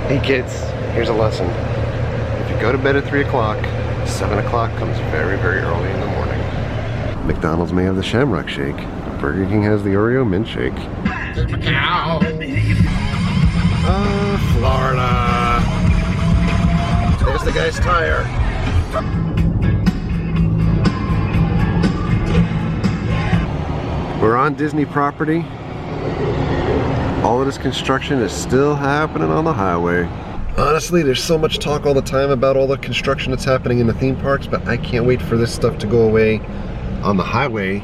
Hey kids, here's a lesson. If you go to bed at 3 o'clock, 7 o'clock comes very, very early in the morning. McDonald's may have the Shamrock Shake. Burger King has the Oreo Mint Shake. Florida. There's the guy's tire. We're on Disney property. All of this construction is still happening on the highway. Honestly, there's so much talk all the time about all the construction that's happening in the theme parks, but I can't wait for this stuff to go away on the highway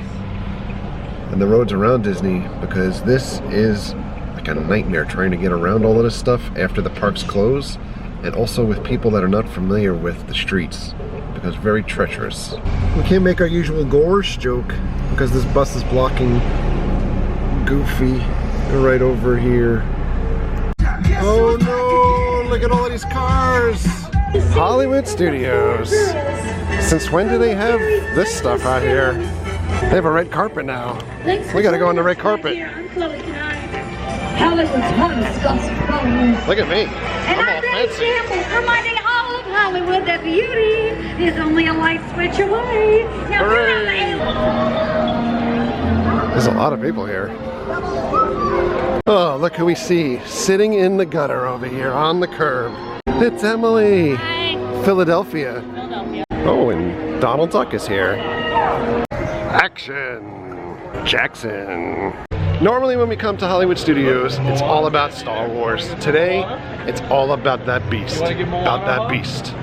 and the roads around Disney, because this is like a nightmare trying to get around all of this stuff after the parks close, and also with people that are not familiar with the streets, because it's very treacherous. We can't make our usual gorge joke because this bus is blocking Goofy right over here. Oh no, look at all of these cars. Hollywood Studios. Since when do they have this stuff out here? They have a red carpet now. We gotta go on the red carpet. Look at me. I'm all fancy. Reminding all of Hollywood that beauty is only a light switch away. Hooray! There's a lot of people here. Oh, look who we see sitting in the gutter over here on the curb. It's Emily. Hi. Philadelphia. Philadelphia. Oh, and Donald Duck is here. Action! Jackson. Normally when we come to Hollywood Studios, it's all about Star Wars. Today, it's all about that beast. About that beast.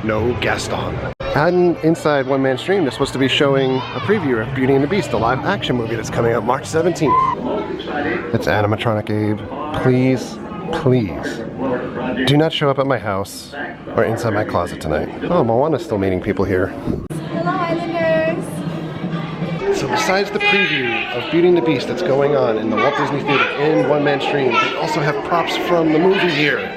No Gaston. And inside One Man Stream, they're supposed to be showing a preview of Beauty and the Beast, a live action movie that's coming out March 17th. It's animatronic Abe. Please, please, do not show up at my house or inside my closet tonight. Oh, Moana's still meeting people here. Hello, Islanders. So besides the preview of Beauty and the Beast that's going on in the Walt Disney Theater in One Man Stream, they also have props from the movie here.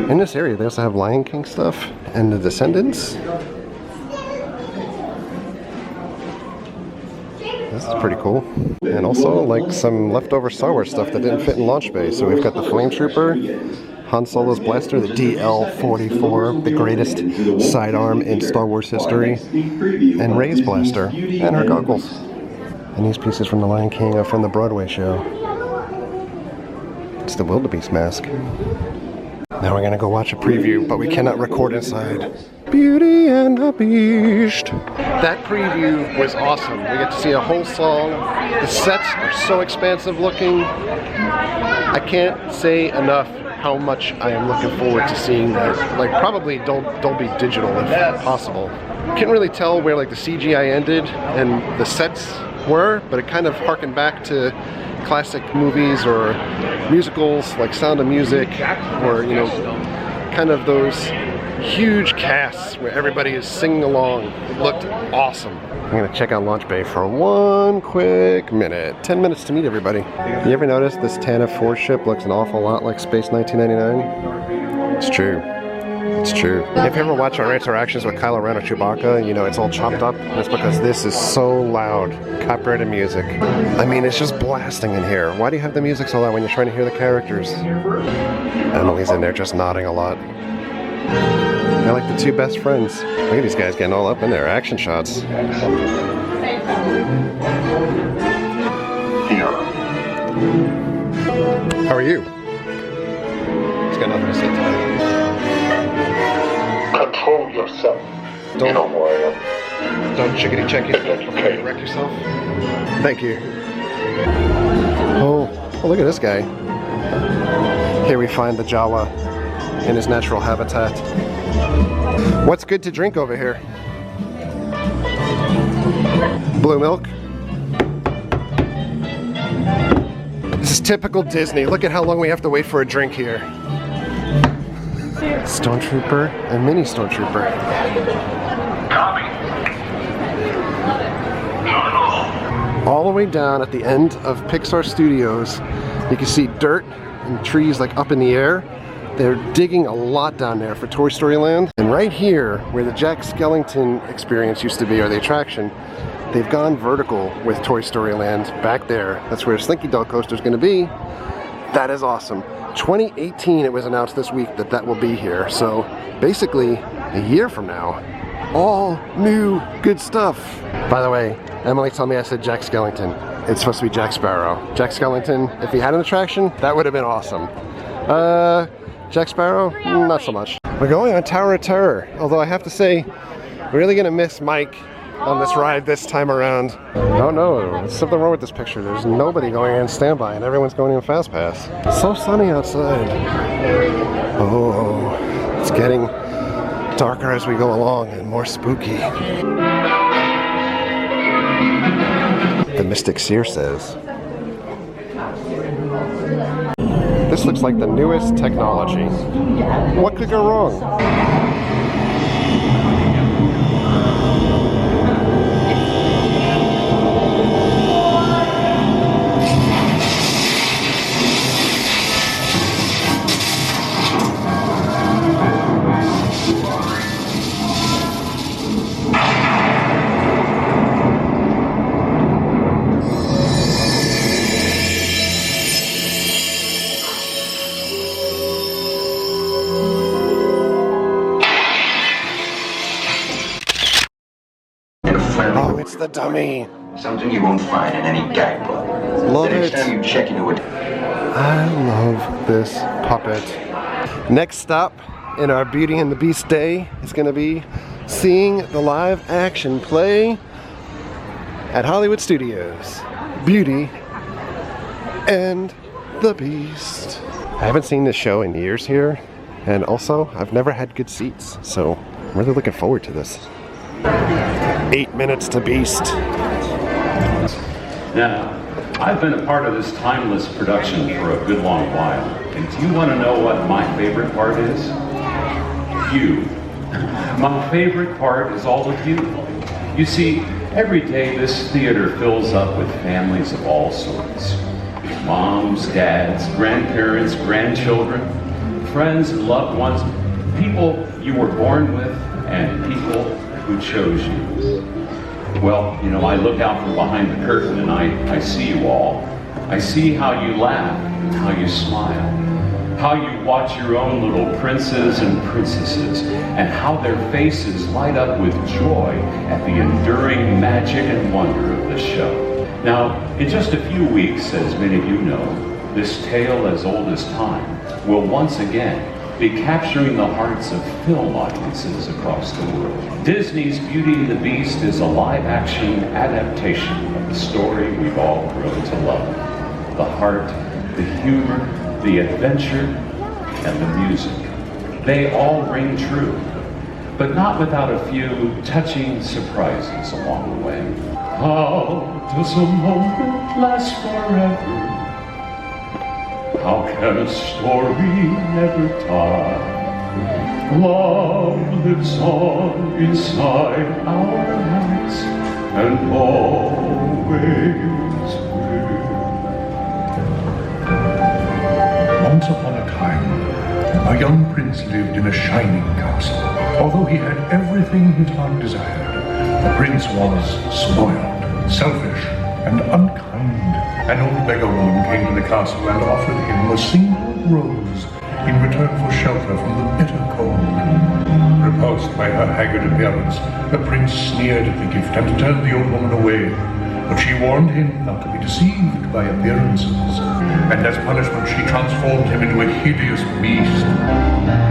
In this area, they also have Lion King stuff and the Descendants. This is pretty cool. And also like some leftover Star Wars stuff that didn't fit in Launch Bay. So we've got the Flame Trooper, Han Solo's blaster, the DL-44, the greatest sidearm in Star Wars history, and Rey's blaster, and her goggles. And these pieces from the Lion King are from the Broadway show. It's the Wildebeest mask. Now we're gonna go watch a preview, but we cannot record inside. Beauty and the Beast. That preview was awesome. We get to see a whole song. The sets are so expansive looking. I can't say enough how much I am looking forward to seeing that. Like probably Dolby Digital if possible. Can't really tell where like the CGI ended and the sets were, but it kind of harkened back to classic movies or musicals like Sound of Music, or you know, kind of those huge casts where everybody is singing along. It looked awesome. I'm gonna check out Launch Bay for one quick minute. 10 minutes to meet everybody. You ever notice this TANF 4 ship looks an awful lot like Space 1999? It's true. It's true. If you ever watch our interactions with Kylo Ren or Chewbacca, you know it's all chopped up, and it's because this is so loud. Copyrighted music. I mean, it's just blasting in here. Why do you have the music so loud when you're trying to hear the characters? Emily's in there just nodding a lot. They're like the two best friends. Look at these guys getting all up in their action shots. How are you? He's got nothing to say today. Control yourself. Don't- You know who I am. Don't chickadee check yourself before you wreck yourself. Thank you. Oh, look at this guy. Here we find the Jawa in his natural habitat. What's good to drink over here? Blue milk? This is typical Disney. Look at how long we have to wait for a drink here. Stormtrooper and mini Stormtrooper. All the way down at the end of Pixar Studios, you can see dirt and trees like up in the air. They're digging a lot down there for Toy Story Land. And right here, where the Jack Skellington experience used to be, or the attraction, they've gone vertical with Toy Story Land back there. That's where Slinky Dog Coaster is going to be. That is awesome. 2018, it was announced this week that that will be here. So basically, a year from now, all new good stuff. By the way, Emily told me I said Jack Skellington. It's supposed to be Jack Sparrow. Jack Skellington, if he had an attraction, that would have been awesome. Jack Sparrow, not so much. We're going on Tower of Terror, although I have to say, we're really gonna miss Mike on this ride this time around. Oh no, there's something wrong with this picture. There's nobody going in standby and everyone's going in fast pass. It's so sunny outside. Oh, it's getting darker as we go along and more spooky. The Mystic Seer says, "This looks like the newest technology. What could go wrong?" Oh, it's the dummy. Something you won't find in any guidebook. Love The it. next time you check into it. I love this puppet. Next stop in our Beauty and the Beast day is going to be seeing the live action play at Hollywood Studios. Beauty and the Beast. I haven't seen this show in years here, and also I've never had good seats, so I'm really looking forward to this. 8 minutes to Beast. Now, I've been a part of this timeless production for a good long while. And do you want to know what my favorite part is? You. My favorite part is all of you. You see, every day this theater fills up with families of all sorts. Moms, dads, grandparents, grandchildren, friends and loved ones, people you were born with, and people who chose you. Well, you know, I look out from behind the curtain and I see you all. I see how you laugh and how you smile, how you watch your own little princes and princesses, and how their faces light up with joy at the enduring magic and wonder of the show. Now, in just a few weeks, as many of you know, this tale as old as time will once again be capturing the hearts of film audiences across the world. Disney's Beauty and the Beast is a live-action adaptation of the story we've all grown to love. The heart, the humor, the adventure, and the music. They all ring true, but not without a few touching surprises along the way. How does a moment last forever? How can a story never die? Love lives on inside our hearts and always will. Once upon a time, A young prince lived in a shining castle. Although he had everything his heart desired, the prince was spoiled, selfish, and unkind. An old beggar woman came to the castle and offered him a single rose in return for shelter from the bitter cold. Repulsed by her haggard appearance, the prince sneered at the gift and turned the old woman away. But she warned him not to be deceived by appearances, and as punishment she transformed him into a hideous beast.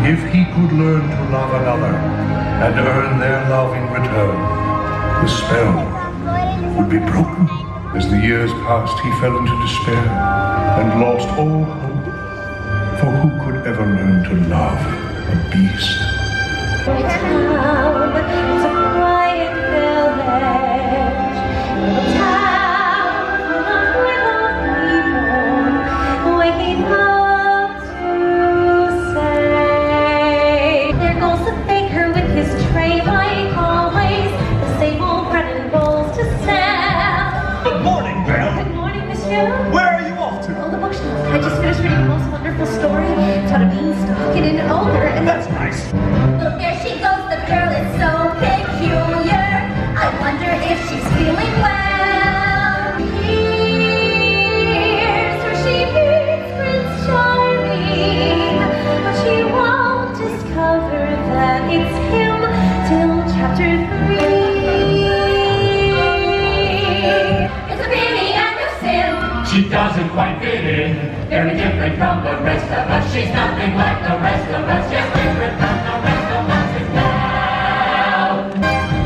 If he could learn to love another and earn their love in return, the spell would be broken. As the years passed, he fell into despair and lost all hope, for who could ever learn to love a beast? It's a quiet village, a town full of waking up to say. There goes the baker with his tray, like always, the same old bread and rolls to sell. Good morning, Belle. Good morning, monsieur. Where are you off to? Oh, the bookshelf. I just finished reading the most wonderful story. It's about a beanstalk and an ogre, and That's nice. look, there she goes. The girl is so peculiar. I wonder if she's feeling well. Here's where she meets Prince Charming, but she won't discover that it's him till chapter 3. It's a pity and a sin. She doesn't quite fit in. Very different from the rest of us. She's nothing like the rest of us. Yes, different from the rest of us as well.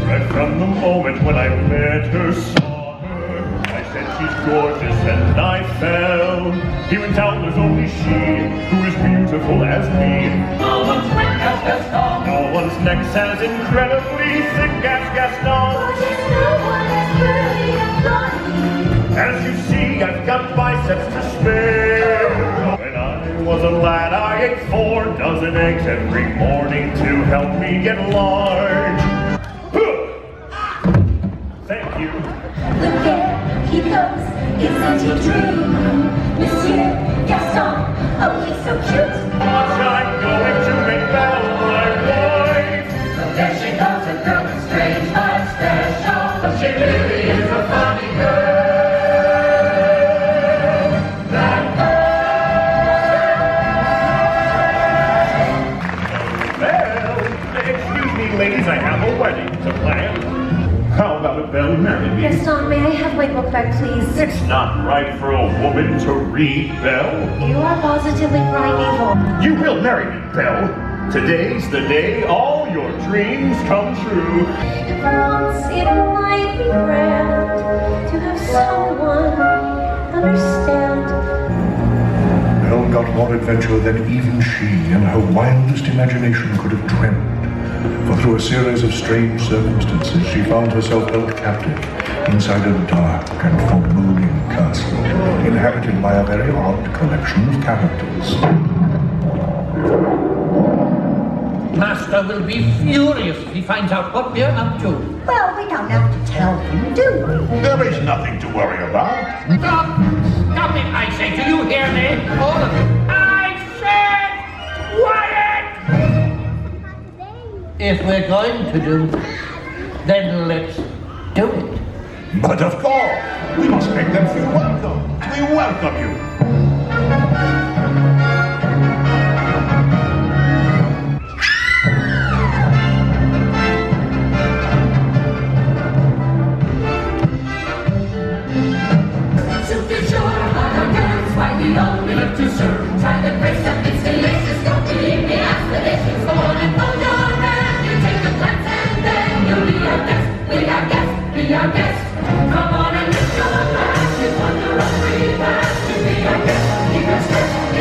Right from the moment when I met her, saw her, I said she's gorgeous and I fell. Here in town there's only she who is beautiful as me. No one's quick as Gaston. No one's neck's as incredibly thick as Gaston. There's no one as curly and blonde. As you see, I've got biceps to spare. When I was a lad, I ate 4 dozen eggs every morning to help me get large. Thank you. Look there he goes, isn't he true? Monsieur Gaston, oh he's so cute. I'm going to make Belle my wife. There she goes, a girl is strange but special. But she really is a funny girl. Ladies, I have a wedding to plan. How about a Belle marry me? Gaston, may I have my book back, please? It's not right for a woman to read, Belle. You are positively primeval. You will marry me, Belle. Today's the day all your dreams come true. For once it might be grand to have someone understand. Belle got more adventure than even she in her wildest imagination could have dreamt. For through a series of strange circumstances, she found herself held captive inside a dark and foreboding castle, inhabited by a very odd collection of characters. Master will be furious if he finds out what we're up to. Well, we don't have to tell him, do we? There is nothing to worry about. Stop! Stop it, I say. Do you hear me? All of you. I said quiet! If we're going to do it, then let's do it. But of course, we must make them feel welcome. We welcome you. To be sure, our girls, why we only live to serve. Try the grace of its delicious. Don't believe me, ask the dishes. Go on and hold your hand. You take a glance and then you'll be our guest. Be our guest, be our guest. Come on and lift your glass. You wonder what we pass. To be our guest, keep your skirt.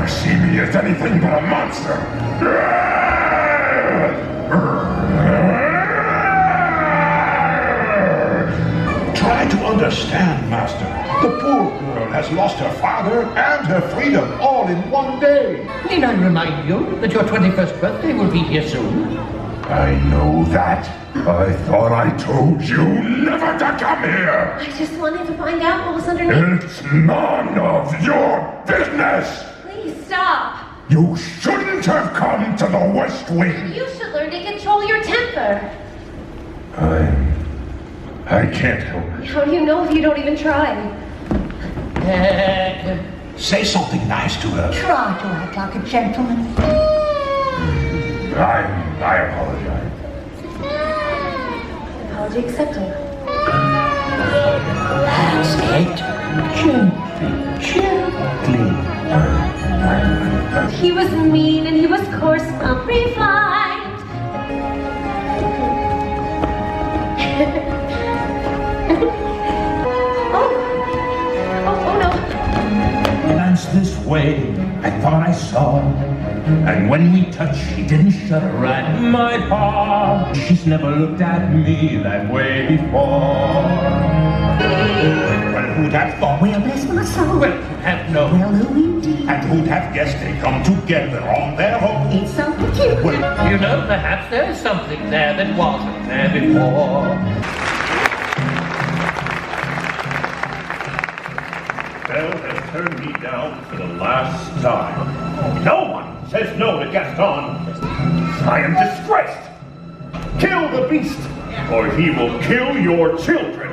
see me as anything but a monster. Try to understand, Master. The poor girl has lost her father and her freedom all in one day. Need I remind you that your 21st birthday will be here soon? I know that. I thought I told you never to come here. I just wanted to find out what was underneath. It's none of your business. Please stop. You shouldn't have come to the West Wing. You should learn to control your temper. I can't help it. How do you know if you don't even try? Say something nice to her. Try to act like a gentleman. I apologize. Apology accepted. That's it. Gently. He was mean and he was coarse, not refined. Oh no. Glanced this way, I thought I saw. And when we touched, she didn't shudder at my paw. She's never looked at me that way before. Well, who'd have thought? Well, bless my soul. Well, who'd have known? Well, who indeed? And who'd have guessed they'd come together on their own? It's so peculiar. Well, You know, perhaps there's something there that wasn't there before. Belle has turned me down for the last time. No one says no to Gaston. I am disgraced. Kill the beast, or he will kill your children.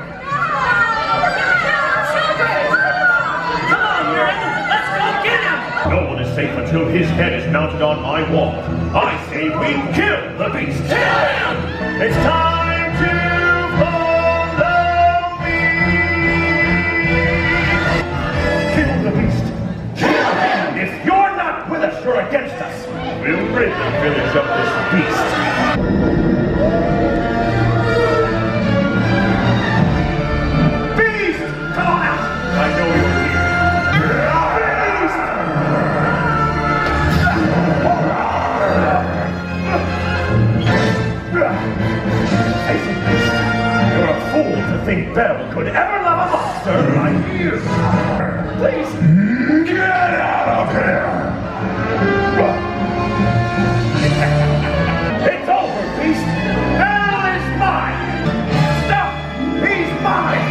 No one is safe until his head is mounted on my wall. I say we kill the beast. It's time to follow me. Kill the beast. Kill him. If you're not with us, you're against us. We'll rid the village of this beast. Beast! Come on out! I know you're here. You're a fool to think Belle could ever love a monster like you. Please, Get out of here! it's over, Beast. Belle is mine. Stop! He's mine.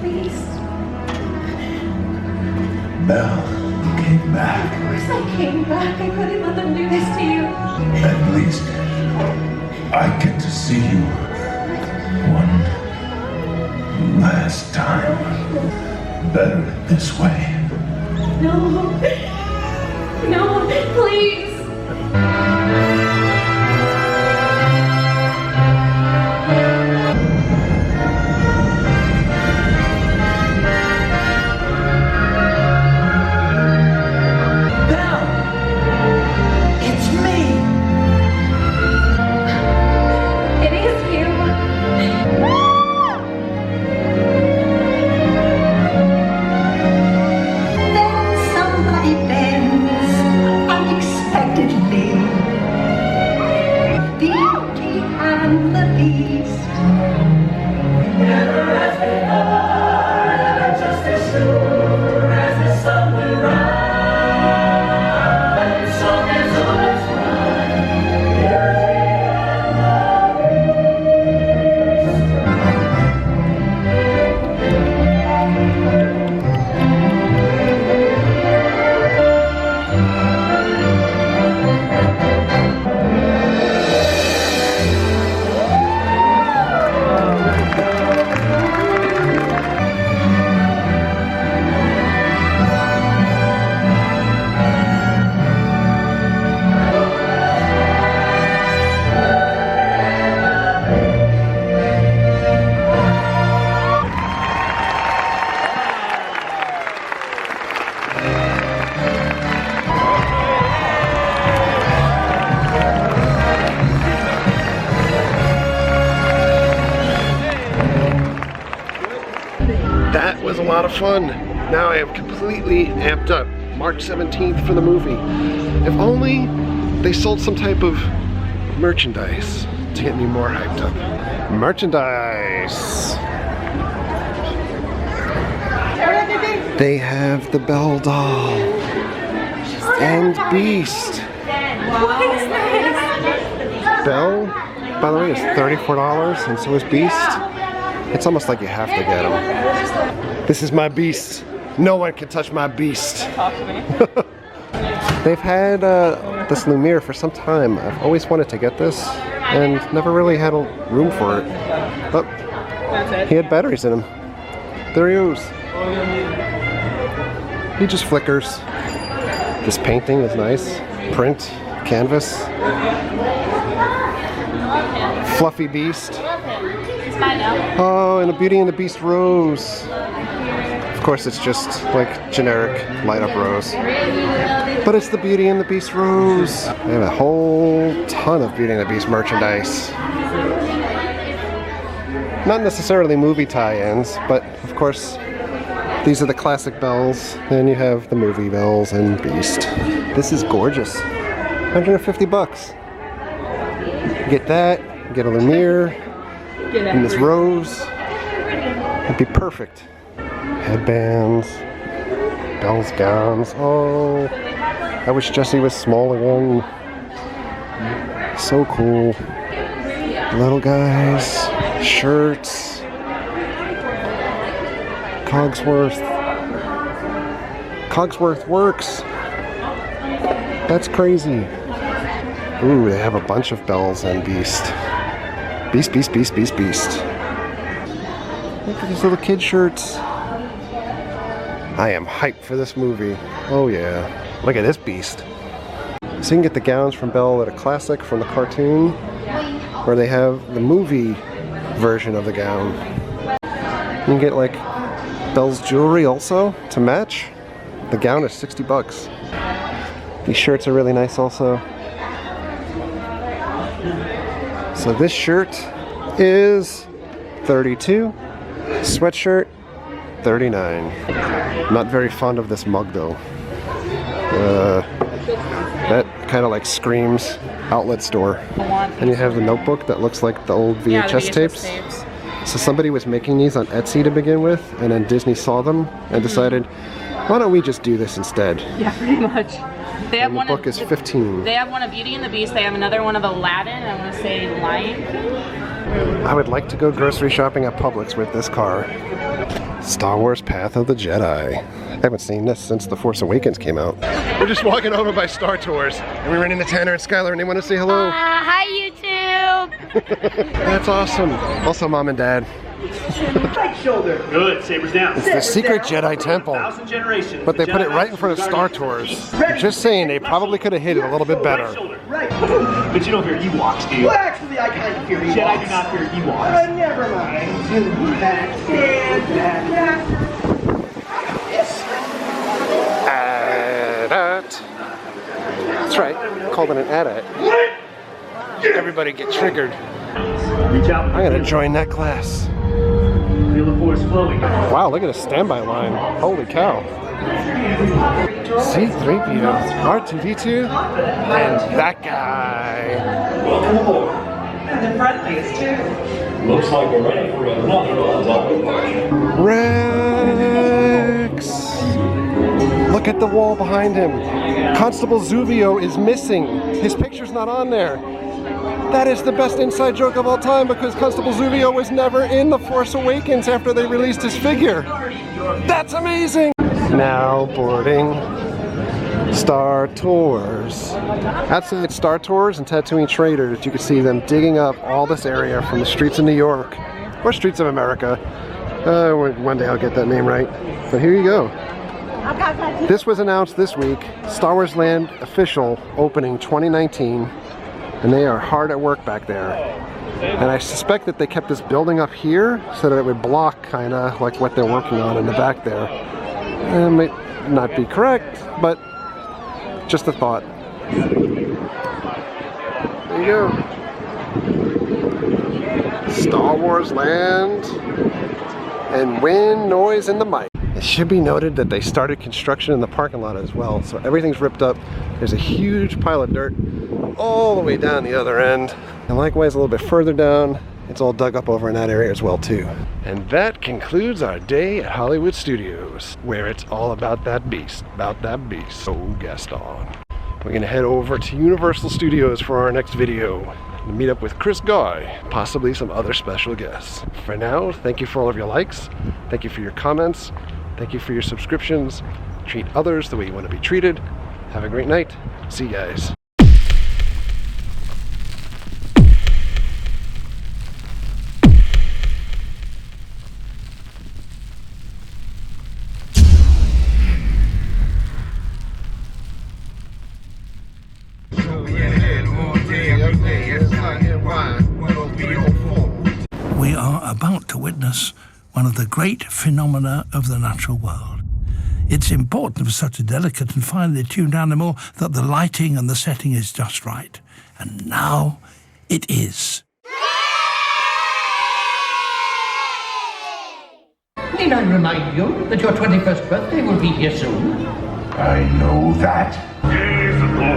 Please. Belle, you came back. Of course I came back. I couldn't let them do this to you. At least I get to see you one last time. Better this way. No. No, please. It's me. It is you. Then somebody lot of fun. Now I am completely amped up. March 17th for the movie. If only they sold some type of merchandise to get me more hyped up. Merchandise! They have the Belle doll and Beast. Belle, by the way, is $34 and so is Beast. It's almost like you have to get them. This is my Beast. No one can touch my Beast. Talk to me. They've had this Lumiere for some time. I've always wanted to get this and never really had room for it. But he had batteries in him. There he goes. He just flickers. This painting is nice. Print, canvas. Fluffy Beast. Oh, and a Beauty and the Beast rose. Of course, it's just like generic light up rose. But it's the Beauty and the Beast rose. They have a whole ton of Beauty and the Beast merchandise. Not necessarily movie tie-ins, but of course, these are the classic bells. Then you have the movie bells and Beast. This is gorgeous. 150 bucks. Get that, get a Lumiere, and this rose. It'd be perfect. Headbands, Belle's gowns. Oh, I wish Jessie was small again. So cool. Little guys, shirts. Cogsworth. Cogsworth works. That's crazy. Ooh, they have a bunch of bells and Beast. Beast, Beast, Beast, Beast, Beast. Look at these little kid shirts. I am hyped for this movie. Oh yeah. Look at this Beast. So you can get the gowns from Belle at a classic from the cartoon, or they have the movie version of the gown. You can get like Belle's jewelry also to match. The gown is 60 bucks. These shirts are really nice also. So this shirt is $32. Sweatshirt, $39. Not very fond of this mug though. That kind of like screams outlet store. And you have the notebook that looks like the old VHS tapes. So somebody was making these on Etsy to begin with, and then Disney saw them and decided, why don't we just do this instead? Yeah, pretty much. They have and one the book is $15. They have one of Beauty and the Beast. They have another one of Aladdin. I want to say Lion King. I would like to go grocery shopping at Publix with this car. Star Wars Path of the Jedi. I haven't seen this since The Force Awakens came out. We're just walking over by Star Tours, and we ran into Tanner and Skylar, and they want to say hello. Hi, YouTube. That's awesome. Also, Mom and Dad. Right shoulder. Good. Sabers down. It's the secret Jedi temple, but they put it right in front of Star Tours. Just saying, they probably could have hid it a little bit better. Right. But you don't fear Ewoks, do you? Well, actually, I kind of fear Ewoks. Jedi do not fear Ewoks. Never mind. AT-AT. That's right. Called it an AT-AT. Everybody get triggered. Reach out. I'm gonna join that class. Feel the force flowing. Wow, look at a standby line. Holy cow. C-3PO, R2-D2, and that guy. Welcome aboard. And the friendliest too. Looks like we're ready for another on-topic party. Rex! Look at the wall behind him. Constable Zuvio is missing. His picture's not on there. That is the best inside joke of all time because Constable Zuvio was never in The Force Awakens after they released his figure. That's amazing! Now boarding Star Tours. Outside Star Tours and Tatooine Traders, you can see them digging up all this area from the streets of New York, or streets of America. One day I'll get that name right. But here you go. This was announced this week. Star Wars Land official opening 2019. And they are hard at work back there. And I suspect that they kept this building up here so that it would block kind of like what they're working on in the back there. It might not be correct, but just a thought. There you go. Star Wars Land and wind, noise, and the mic. It should be noted that they started construction in the parking lot as well, so everything's ripped up. There's a huge pile of dirt all the way down the other end, and likewise a little bit further down, it's all dug up over in that area as well too. And that concludes our day at Hollywood Studios, where it's all about that beast, oh Gaston. We're gonna head over to Universal Studios for our next video to meet up with Chris Guy, possibly some other special guests. For now, thank you for all of your likes, thank you for your comments, thank you for your subscriptions. Treat others the way you want to be treated. Have a great night. See you guys. We are about to witness one of the great phenomena of the natural world. It's important for such a delicate and finely tuned animal that the lighting and the setting is just right. And now it is. Need I remind you that your 21st birthday will be here soon? I know that. Yes, of course.